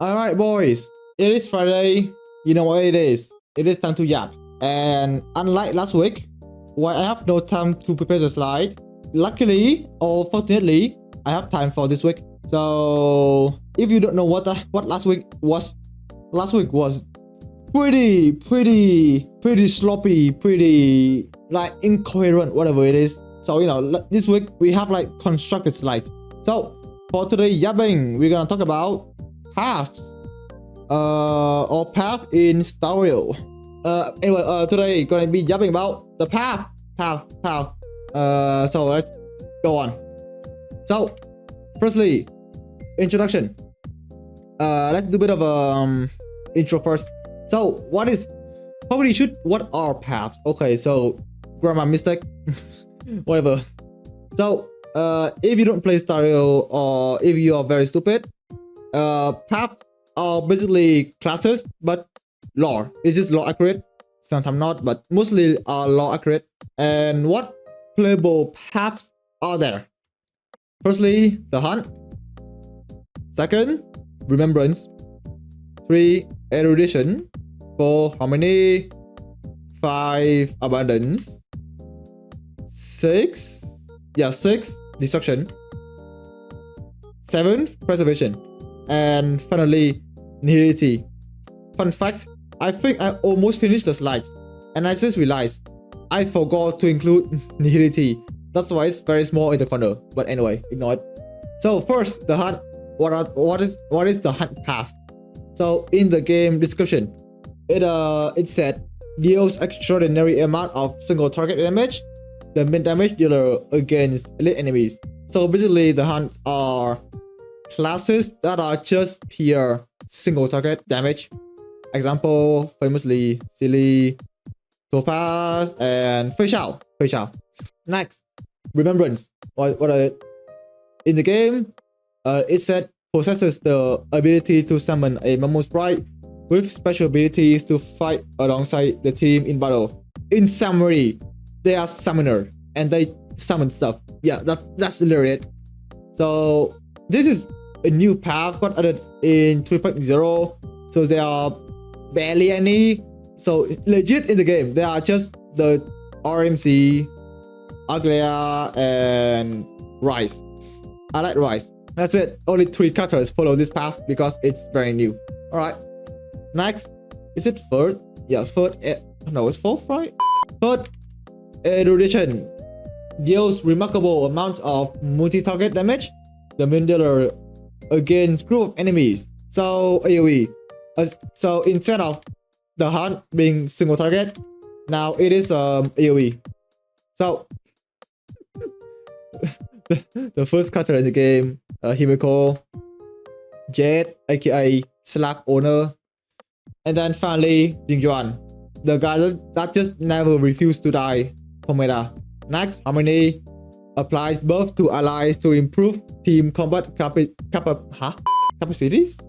Alright boys, it is Friday, you know what it is time to yap. And unlike last week, where I have no time to prepare the slide, luckily or fortunately, I have time for this week. So if you don't know what last week was pretty sloppy, pretty like incoherent, whatever it is. So you know, this week we have like constructed slides. So for today yapping, we're gonna talk about paths or path in starrail. Anyway, today gonna be yapping about the path. So let's go on. So firstly, introduction. Let's do a bit of intro first. So what are paths? Okay, so grammar mistake. Whatever. So if you don't play starrail or if you are very stupid, paths are basically classes, but lore. It's just lore accurate. Sometimes not, but mostly are lore accurate. And what playable paths are there? Firstly, the hunt. Second, remembrance. 3, erudition. 4, harmony. 5, abundance. 6, destruction. 7, preservation. And finally, nihility. Fun fact, I think I almost finished the slides and I just realized I forgot to include nihility. That's why it's very small in the corner, but anyway, ignore it. So first, the hunt. What is the hunt path? So in the game description, it said deals extraordinary amount of single target damage, the main damage dealer against elite enemies. So basically the hunts are classes that are just pure single target damage. Example, famously Silly, Topaz, and Facial. Next, remembrance. What are it? In the game, it said possesses the ability to summon a Momo sprite with special abilities to fight alongside the team in battle. In summary, they are summoner and they summon stuff. Yeah, that's literally it. So this is a new path got added in 3.0, so there are barely any. So legit in the game, there are just the RMC, Aglaia, and Rice. I like Rice. That's it. Only 3 characters follow this path because it's very new. Alright. Next. Is it third? Yeah, third. No, it's fourth, right? Third, erudition. Deals remarkable amounts of multi-target damage. The main dealer against group of enemies. So AoE. So instead of the hunt being single target, now it is AoE. So the first character in the game, Himiko, Jade, aka Slack owner, and then finally Jingjuan, the guy that just never refused to die for meta. Next, harmony applies buff to allies to improve team combat capacities.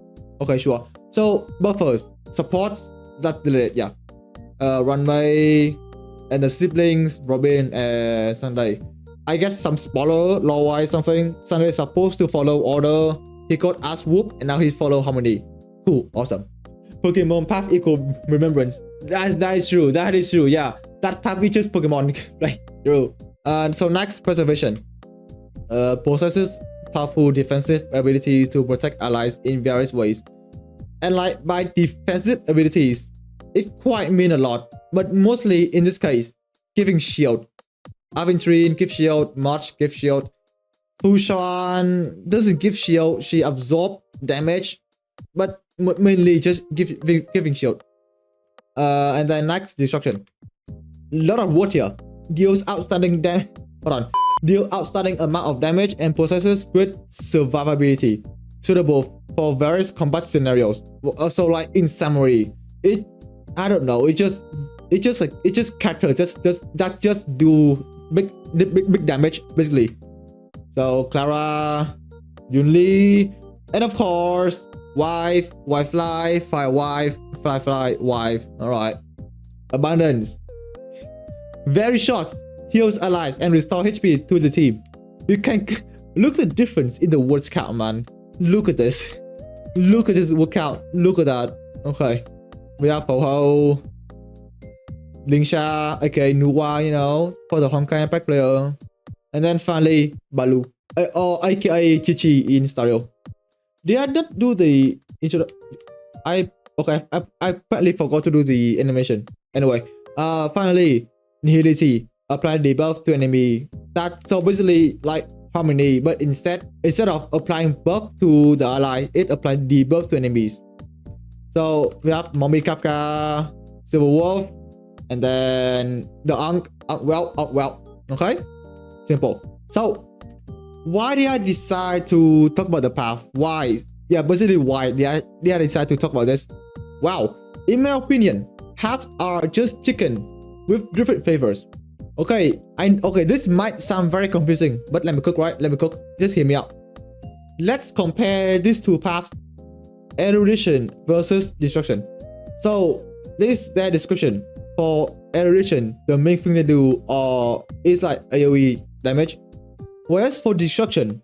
Okay, sure. So buffers, supports, that's deleted. Yeah. Runway and the siblings, Robin and Sunday. I guess some spoiler lore-wise something. Sunday is supposed to follow order. He got ass whoop and now he follow harmony. Cool, awesome. Pokemon path equal remembrance. That is true. That is true. Yeah, that path features Pokemon like true. And so next, preservation. Possesses powerful defensive abilities to protect allies in various ways. And like by defensive abilities, it quite mean a lot, but mostly in this case, giving shield. Aventurine give shield, March give shield. Fushan doesn't give shield, she absorb damage, but mainly just giving shield. And then next, destruction. Lot of word here. Deals outstanding Deal outstanding amount of damage and possesses great survivability, suitable for various combat scenarios. So like in summary, I don't know, it just character just do big damage basically. So Clara, Yunli, and of course wife, fly, fire wife, fly wife. Alright. Abundance. Very short, heals allies and restore HP to the team. You can look at the difference in the words count, man. Look at this. Look at this workout. Look at that. Okay. We have Ho, Lingsha, okay, Nuwa, you know, for the Honkai Impact player. And then finally, Balu, or aka Chichi in starrail. Did I not do the intro? I partly forgot to do the animation. Anyway, finally, Nihility apply debuff to enemy. That's so basically like harmony, but instead of applying buff to the ally, it applied debuff to enemies. So we have Mommy Kafka, Silver Wolf, and then the well. Okay, simple. So why did I decide to talk about the path? Why? Yeah, basically why did I decide to talk about this? Wow, in my opinion, paths are just chicken with different flavors. Okay, this might sound very confusing, but let me cook, right? Let me cook. Just hear me out. Let's compare these two paths, erudition versus destruction. So this is their description. For erudition, the main thing they do is like AoE damage. Whereas for destruction,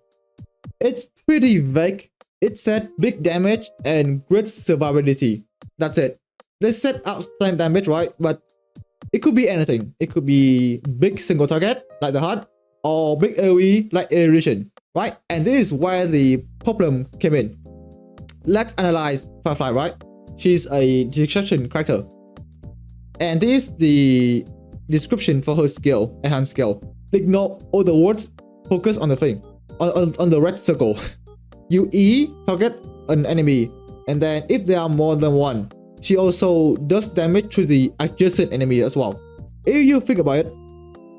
it's pretty vague. It said big damage and great survivability. That's it. They said outstanding damage, right? But it could be anything. It could be big single target, like the heart, or big AoE, like erudition, right? And this is where the problem came in. Let's analyze Firefly, right? She's a destruction character. And this is the description for her skill, enhanced skill. Ignore all the words, focus on the thing, on the red circle. You E, target an enemy, and then if there are more than one, she also does damage to the adjacent enemy as well. If you think about it,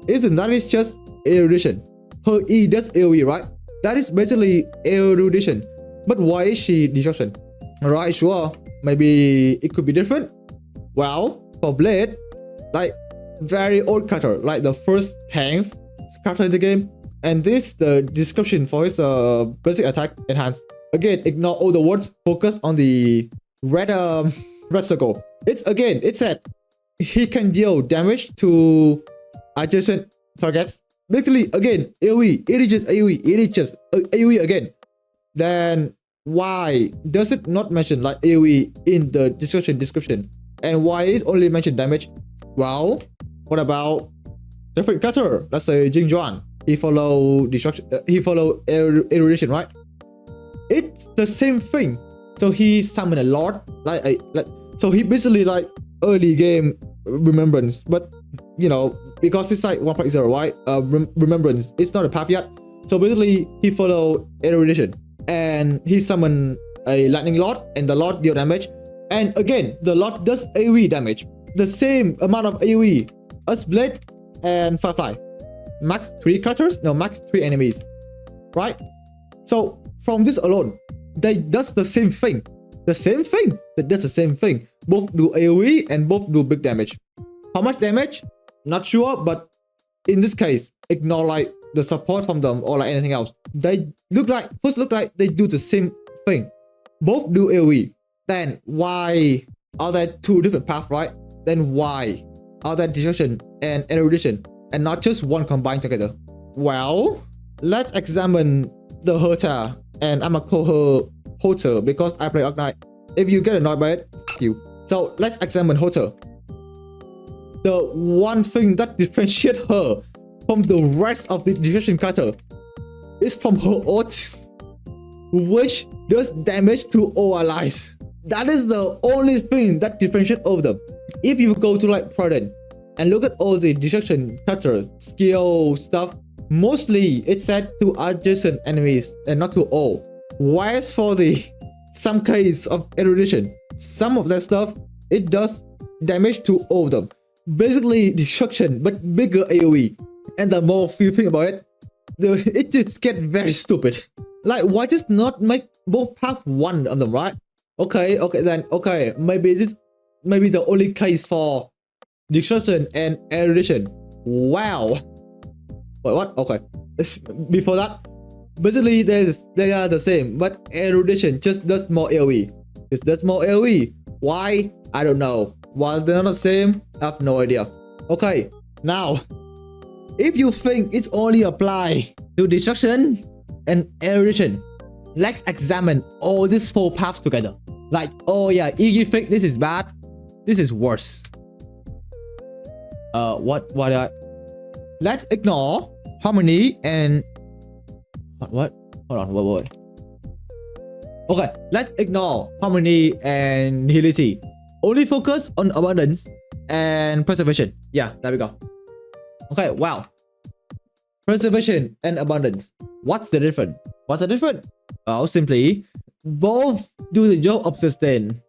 isn't that is just erudition? Her E does AoE, right? That is basically erudition. But why is she destruction? Alright, sure. Maybe it could be different. Well, for Blade, like very old character, like the first 10th character in the game. And this the description for his basic attack enhanced. Again, ignore all the words, focus on the red circle. It said he can deal damage to adjacent targets. Basically, again, AoE, it is just AoE, it is just AoE again. Then why does it not mention like AoE in the description? And why is only mentioned damage? Well, what about different character? Let's say Jing Juan. He follow destruction. He follow erudition, right? It's the same thing. So he summon a lot, so he basically like early game remembrance, but you know because it's like 1.0, right? Remembrance. It's not a path yet. So basically he follow erudition and he summon a lightning lord, and the lord deal damage. And again, the lord does AoE damage, the same amount of AoE as Blade and Firefly. Max 3 characters? No, max 3 enemies. Right? So from this alone, they does the same thing. That does the same thing. Both do AoE and both do big damage. How much damage? Not sure, but in this case, ignore like the support from them or like anything else. They look like they do the same thing. Both do AoE. Then why are there two different paths, right? Then why are there destruction and erudition and not just one combined together? Well, let's examine the Herta, and I'ma call her Hoter because I play Arknight. If you get annoyed by it, f you. So let's examine Hoter. The one thing that differentiates her from the rest of the destruction character is from her ult, which does damage to all allies. That is the only thing that differentiates all of them. If you go to like Prudent and look at all the destruction character skill stuff, mostly it's set to adjacent enemies and not to all. Whereas for the some case of erudition, some of that stuff, it does damage to all of them. Basically destruction, but bigger AoE. And the more you think about it, it just gets very stupid. Like, why just not make both path one on them, right? Okay, maybe the only case for destruction and erudition. Wow. Wait, what? Okay. Before that, basically they are the same, but erudition just does more AoE. It does more AoE. Why? I don't know. While they're not the same, I have no idea. Okay, now, if you think it's only apply to destruction and erudition, let's examine all these 4 paths together. Like, oh yeah, if you think this is bad, this is worse. Let's ignore harmony and what? Hold on, wait. Okay, let's ignore harmony and nihility. Only focus on abundance and preservation. Yeah, there we go. Okay, wow. Preservation and abundance. What's the difference? What's the difference? Well, simply, both do the job of sustain.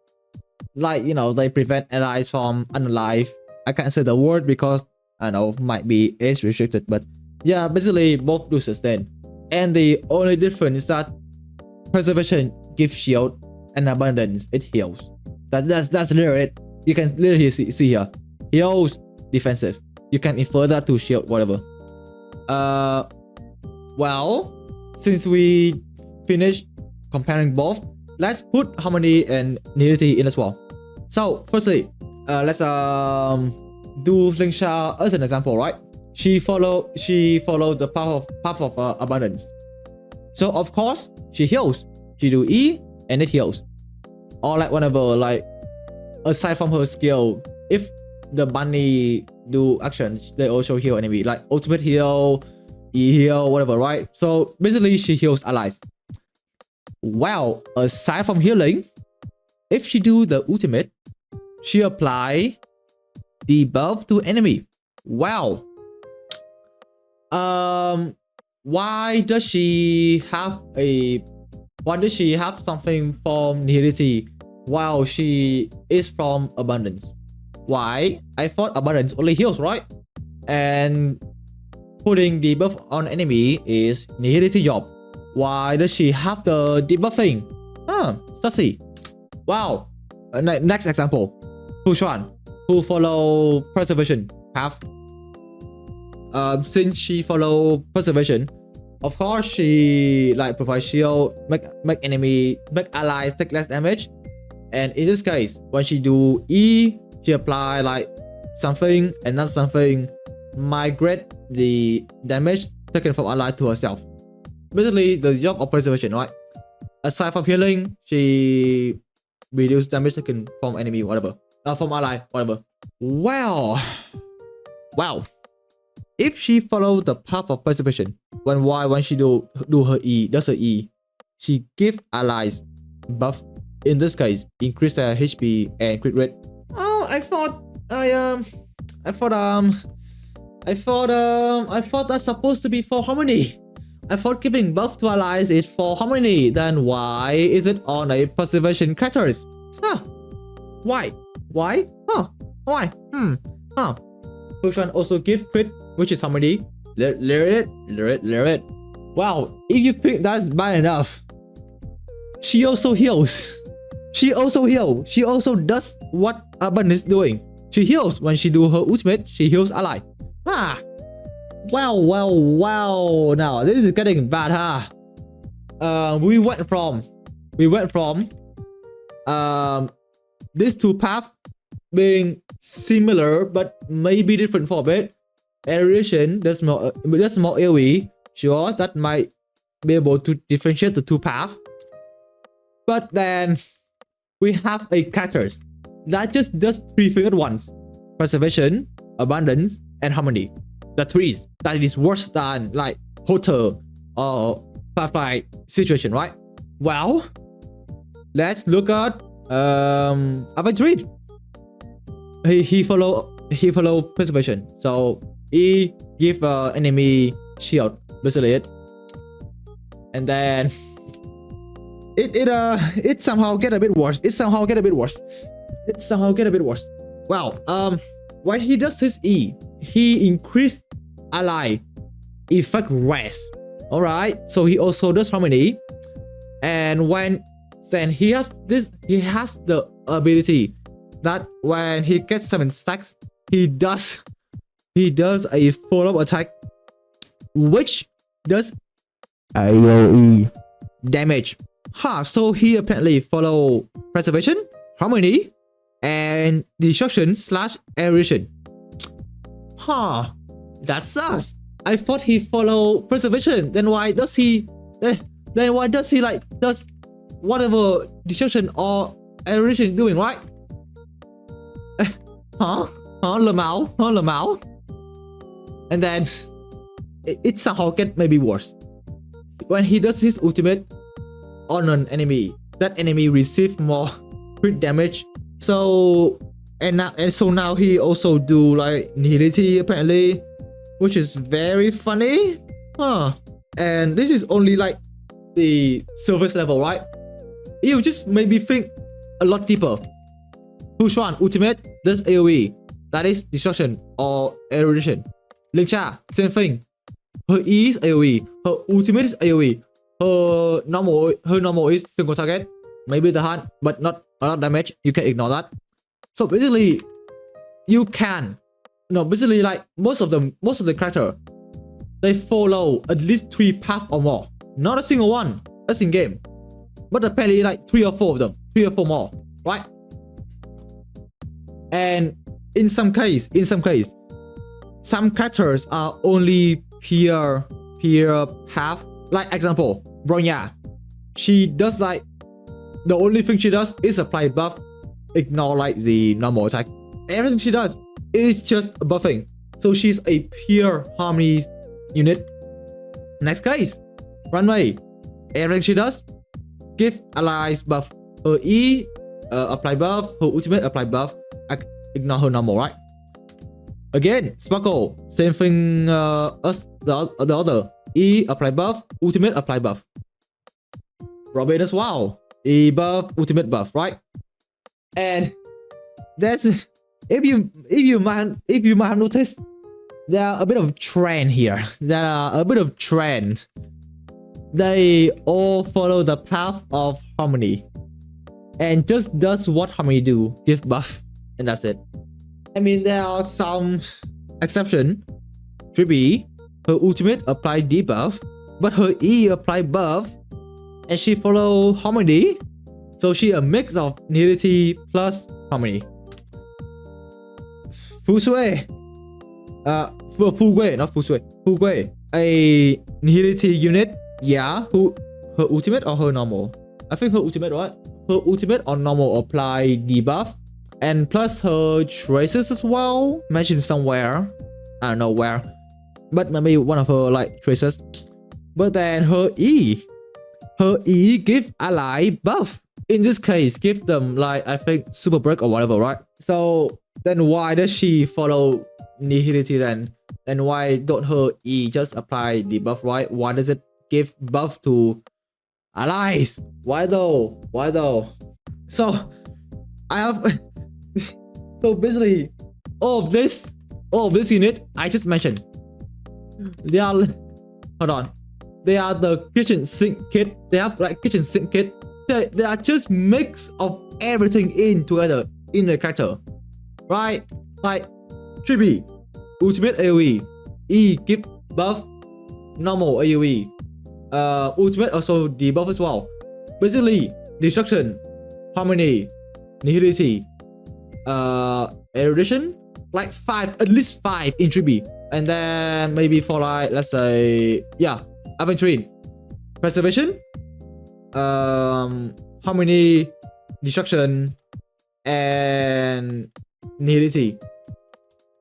Like, you know, they prevent allies from unalive. I can't say the word because, I know, might be age restricted, but yeah, basically, both do sustain. And the only difference is that preservation gives shield and abundance, it heals. That's literally it. You can literally see here. Heals, defensive. You can infer that to shield, whatever. Well, since we finished comparing both, let's put harmony and nihility in as well. So, firstly, let's do Lingsha as an example, right? She followed the path of abundance. So of course she heals. She do E and it heals. Or like whenever, like aside from her skill, if the bunny do actions, they also heal enemy. Like ultimate heal, E heal, whatever, right? So basically she heals allies. Well, aside from healing, if she do the ultimate, she apply debuff to enemy. Wow. Why does she have something from nihility while she is from abundance? Why? I thought abundance only heals, right? And putting debuff on enemy is nihility job. Why does she have the debuffing? Let's see. Wow. Next example. Fushuan, who follow preservation path. Since she follow preservation, of course she like provide shield, make allies take less damage. And in this case, when she do E, she apply like something and not something, migrate the damage taken from ally to herself. Basically the job of preservation, right? Aside from healing, she reduce damage taken from enemy, whatever. From ally, whatever. Wow. If she follow the path of preservation, when she do her E, does her E, she give allies buff. In this case, increase their HP and crit rate. Oh, I thought that's supposed to be for harmony. I thought giving buff to allies is for harmony. Then why is it on a preservation characters? Why? Why? Why? Which one also give crit, which is harmony. Lyric. Wow, if you think that's bad enough, she also heals. She also does what Abundance is doing. She heals when she do her ultimate. She heals ally. Wow. Now this is getting bad, we went from these two paths being similar but maybe different for a bit. Aeration, that's more AoE. Sure, that might be able to differentiate the two paths. But then we have a characters that just does three things at once: preservation, abundance, and harmony. The threes that is worse than like hotel or firefight situation, right? Well, let's look at Aventry. He follow preservation, so he give enemy shield, basically it, and then it somehow get a bit worse. Well, when he does his E, he increased ally effect rest. All right, so he also does harmony, and when then he has the ability that when he gets 7 stacks, he does a follow-up attack, which does AoE damage. So he apparently follow preservation, harmony, and destruction / aeration. That's us. I thought he follow preservation. Then why does he then why does he like does whatever destruction or erosion is doing, right? Huh? Lờ máu. And then it somehow get maybe worse. When he does his ultimate on an enemy, that enemy receives more crit damage. So so now he also do like nihility apparently, which is very funny. And this is only like the surface level, right? You just maybe think a lot deeper. Hushuan ultimate does AoE, that is destruction or erosion. Lingcha, same thing. Her E is AoE, her ultimate is AoE, her normal is single target, maybe the hunt, but not a lot of damage. You can ignore that. So basically, basically like most of the character, they follow at least 3 paths or more. Not a single one, as in game, but apparently like 3 or 4 of them, 3 or 4 more, right? And in some case, some characters are only pure path. Like example, Bronya, she does like the only thing she does is apply buff, ignore like the normal attack. Everything she does is just buffing. So she's a pure harmony unit. Next case, Runway, everything she does, give allies buff. Her E apply buff, her ultimate apply buff, ignore her normal, right? Again, Sparkle, same thing as the other. E apply buff, ultimate apply buff. Robin as well, E buff, ultimate buff, right? And that's if you might have noticed, there are a bit of trend here. They all follow the path of harmony, and just does what harmony do, give buff, and that's it. I mean, there are some exceptions. Trippy, her ultimate apply debuff, but her E apply buff, and she follow harmony. So she a mix of nihility plus harmony. Fusui, Fugui, not Fusui. Fugui, a nihility unit. Yeah, her ultimate or her normal? I think her ultimate, right? Her ultimate or normal apply debuff. And plus her traces as well, mentioned somewhere, I don't know where, but maybe one of her like traces. But then her E give ally buff. In this case, give them like I think super break or whatever, right? So then why does she follow nihility then? And why don't her E just apply debuff, right? Why does it give buff to allies? Why though? So I have. So basically, all of this unit I just mentioned, they are the kitchen sink kit. They have like kitchen sink kit. They are just mix of everything in together in the character, right? Like Trippy, ultimate AoE, E give buff, normal AoE, ultimate also debuff as well. Basically, destruction, harmony, nihility, erudition, like 5, at least 5 in 3B, and then maybe for like let's say Aventurine, preservation, harmony, destruction, and nihility.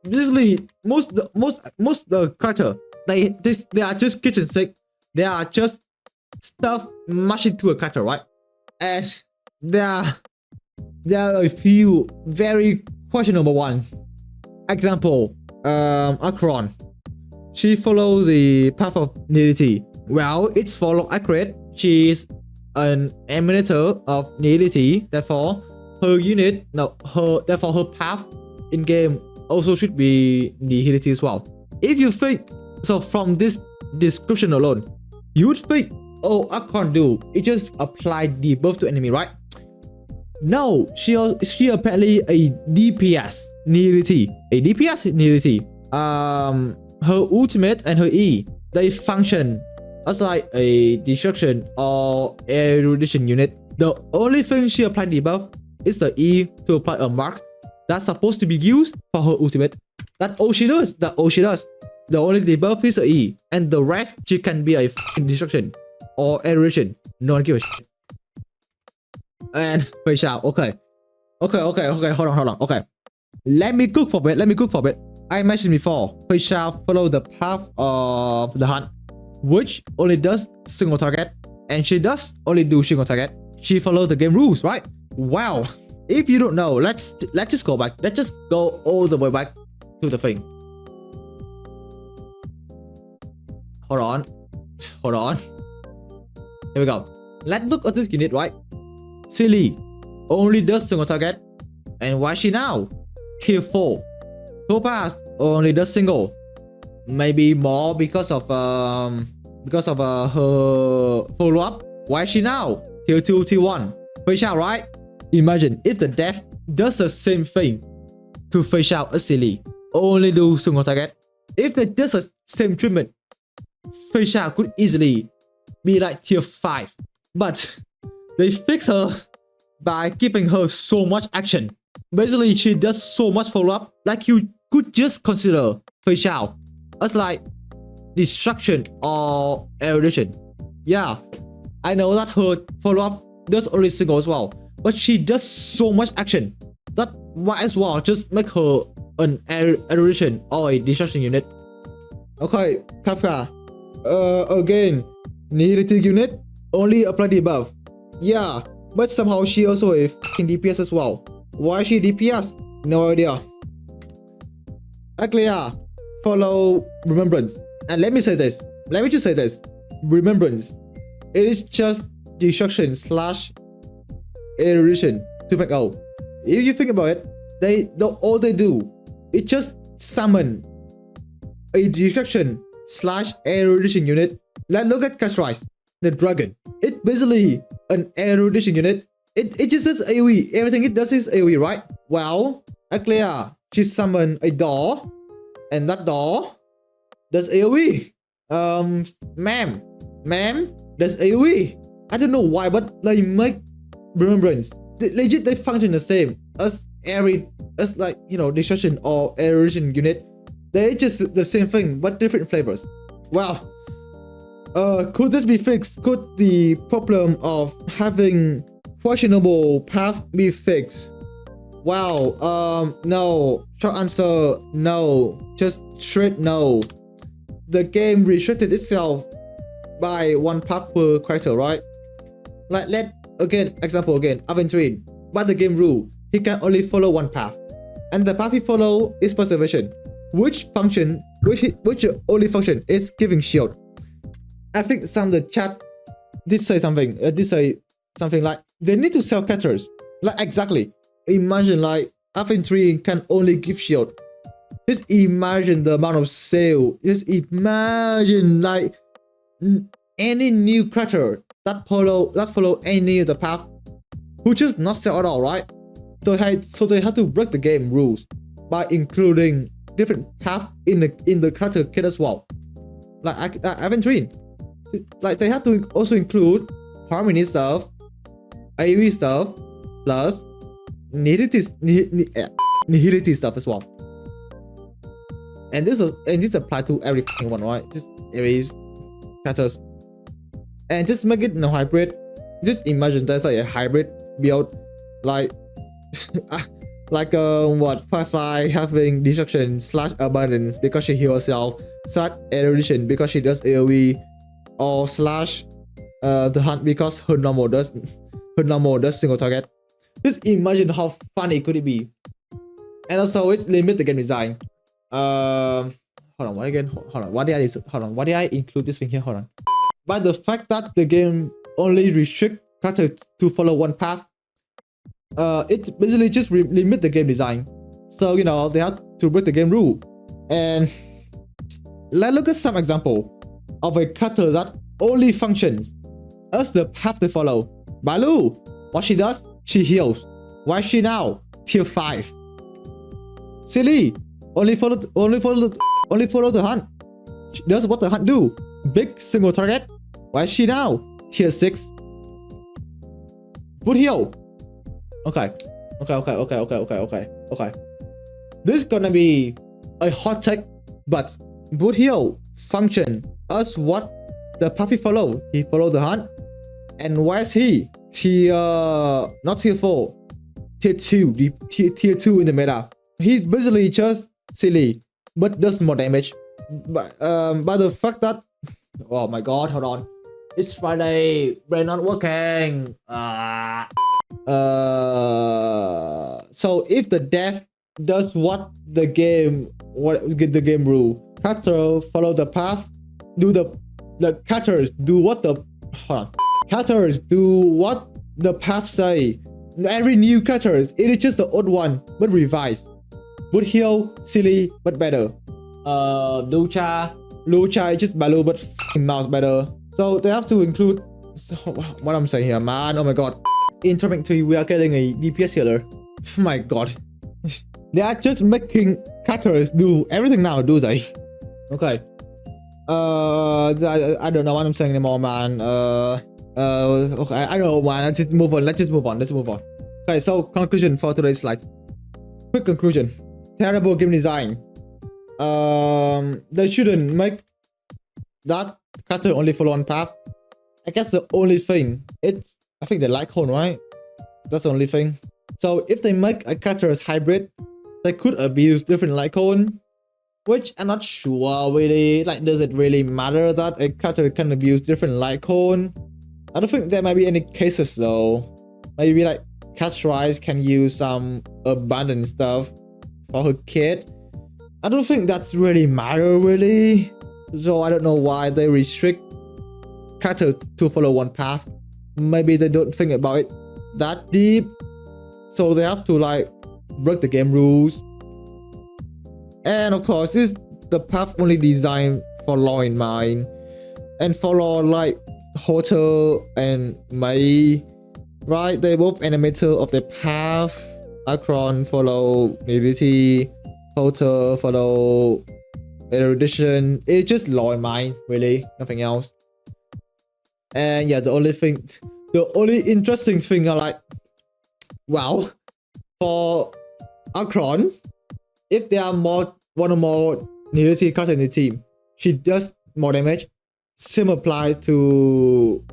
Basically, most the character they are just kitchen sink. They are just stuff mashed into a character, right? And there are a few very questionable ones. Example, Akron. She follows the path of nihility. Well, it's follow accurate. She's an emanator of nihility. Therefore, her path in game also should be nihility as well. If you think so, from this description alone, you would think, oh, Akron do it just apply debuff to enemy, right? No, she apparently a DPS nihility. Her ultimate and her E, they function as like a destruction or erudition unit. The only thing she applied debuff is the E to apply a mark that's supposed to be used for her ultimate. That's all she does. The only debuff is a E, and the rest she can be a fucking destruction. or iteration. No one gives a shit. And fish out. Okay. Hold on. Okay. Let me cook for a bit. I mentioned before, fish out follow the path of the hunt, which only does single target, and she does only do single target. She follows the game rules, right? Wow. If you don't know, let's just go back. Let's just go all the way back to the thing. Hold on. Here we go. Let's look at this unit, right? Silly only does single target, and why she now? Tier 4. Topaz only does single. Maybe more because of her follow up. Why is she now? Tier 2, Tier 1. Fish out, right? Imagine if the dev does the same thing to fish out a silly, only do single target. If they does the same treatment, fish out could easily be like Tier 5. But they fix her by giving her so much action. Basically, she does so much follow up, like you could just consider fish out as like destruction or erudition. Yeah, I know that her follow up does only single as well, but she does so much action that might as well just make her an erudition or a destruction unit. Okay, Kafka. Again, nihility unit only apply the above. Yeah, but somehow she also a f***ing DPS as well. Why is she DPS? No idea. Aklia, follow remembrance. And let me just say this. Remembrance. It is just destruction / erudition 2.0. If you think about it, all they do is just summon a destruction / erudition unit. Let's look at Castrise, the dragon. It's basically an erudition unit. It just does AoE. Everything it does is AoE, right? Well, Aklia, she summoned a door, and that door does AoE. Ma'am does AoE. I don't know why, but they make remembrance. Legit, they function the same as like, you know, destruction or erudition unit. They just the same thing but different flavors. Wow. Could this be fixed? Could the problem of having questionable path be fixed? Wow. No. Short answer, no. Just straight no. The game restricted itself by one path per character, right? Like, example again, Aventurine. By the game rule, he can only follow one path, and the path he follow is preservation, which only function is giving shield. I think some of the chat did say something like they need to sell characters. Like, exactly. Imagine like Aventurine can only give shield. Just imagine the amount of sale. Just imagine like any new character that follow any of the path who just not sell at all, right? So they had to break the game rules by including different paths in the character kit as well. Like Aventurine, like they had to also include harmony stuff, AoE stuff, plus nihility stuff as well. And this applies to every one, right? Just every characters. And just make it hybrid. Just imagine there's like a hybrid build, like Firefly having destruction / abundance because she heals herself, / erudition because she does AoE, or / the hunt because her normal does single target. Just imagine how funny could it be. And also it's limit the game design. Hold on, what again? Hold on, why did I include this thing here? Hold on. By the fact that the game only restrict characters to follow one path, it basically just limit the game design. So, you know, they have to break the game rule. And let's look at some example of a character that only functions as the path they follow. Balu, what she does? She heals. Why is she now Tier 5? Silly, only follow the hunt. She does what the hunt do. Big single target. Why is she now Tier 6? Good heal. Okay. This is gonna be a hot take, but Bruhh function as what the path he followed. He followed the hunt. And where's he? Tier, not tier 4, tier 2, tier 2 in the meta. He's basically just silly, but does more damage. But the fact that, oh my god, hold on, it's Friday, brain not working. So if the death does what the game rule, character follow the path, do the characters do what the characters do what the path say. Every new characters, it is just the old one but revised. Would heal, silly but better. Lucha is just Balu but mouse better. So they have to include, what I'm saying here, man. Oh my god. In Topic 3, we are getting a DPS healer. Oh my god. They are just making characters do everything now, do they? Okay. I don't know what I'm saying anymore, man. Okay, I don't know, man. Let's just move on. Let's move on. Okay, so conclusion for today's slide. Quick conclusion. Terrible game design. They shouldn't make that character only follow one path. I guess the only thing, I think they like cone, right? That's the only thing. So if they make a character as hybrid, they could abuse different light cone, which I'm not sure really. Like, does it really matter that a character can abuse different light cone? I don't think there might be any cases though. Maybe like Catch Rice can use some abandoned stuff for her kid. I don't think that's really matter really. So I don't know why they restrict character to follow one path. Maybe they don't think about it that deep. So they have to like break the game rules. And of course, this is the path only designed for lore in mind. And for lore like Hotel and Mai, right? They both animator of the path. Akron follow nudity. Hotel follow erudition. It's just lore in mind, really, nothing else. And yeah, the only interesting thing are like, wow, for Akron, if there are one or more nudity cards in the team, she does more damage. Same apply to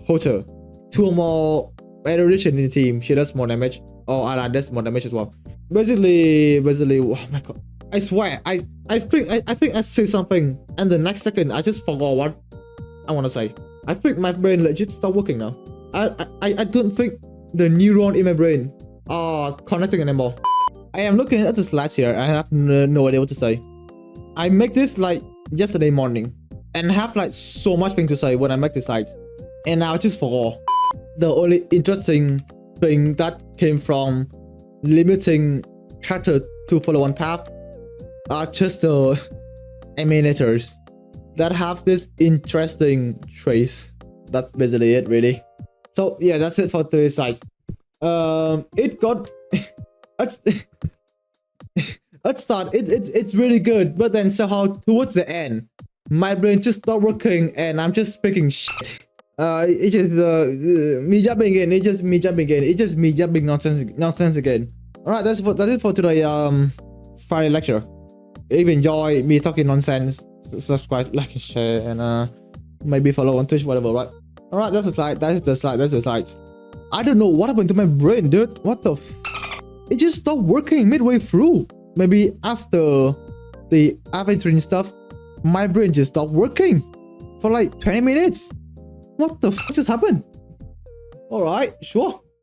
Hotel. 2 or more erudition in the team, she does more damage. Or Ala does more damage as well. Basically, oh my god, I swear, I think I said something, and the next second I just forgot what I want to say. I think my brain legit stopped working now. I don't think the neuron in my brain are connecting anymore. I am looking at the slides here. I have no idea what to say. I make this like yesterday morning and have like so much thing to say when I make the slides, and I just forgot. The only interesting thing that came from limiting character to follow one path are just the emulators that have this interesting trace. That's basically it, really. So yeah, that's it for today's site. It got at start it's really good, but then somehow towards the end, my brain just stopped working and I'm just speaking shit. It's just me jumping in. It's just me jumping nonsense again. Alright, that's it for today Friday lecture. If you enjoy me talking nonsense, subscribe, like, and share, and maybe follow on Twitch, whatever, right? Alright, that's the slide. That's the slide. I don't know what happened to my brain, dude. What the it just stopped working midway through. Maybe after the adventuring stuff, my brain just stopped working for like 20 minutes. What the just happened? Alright, sure.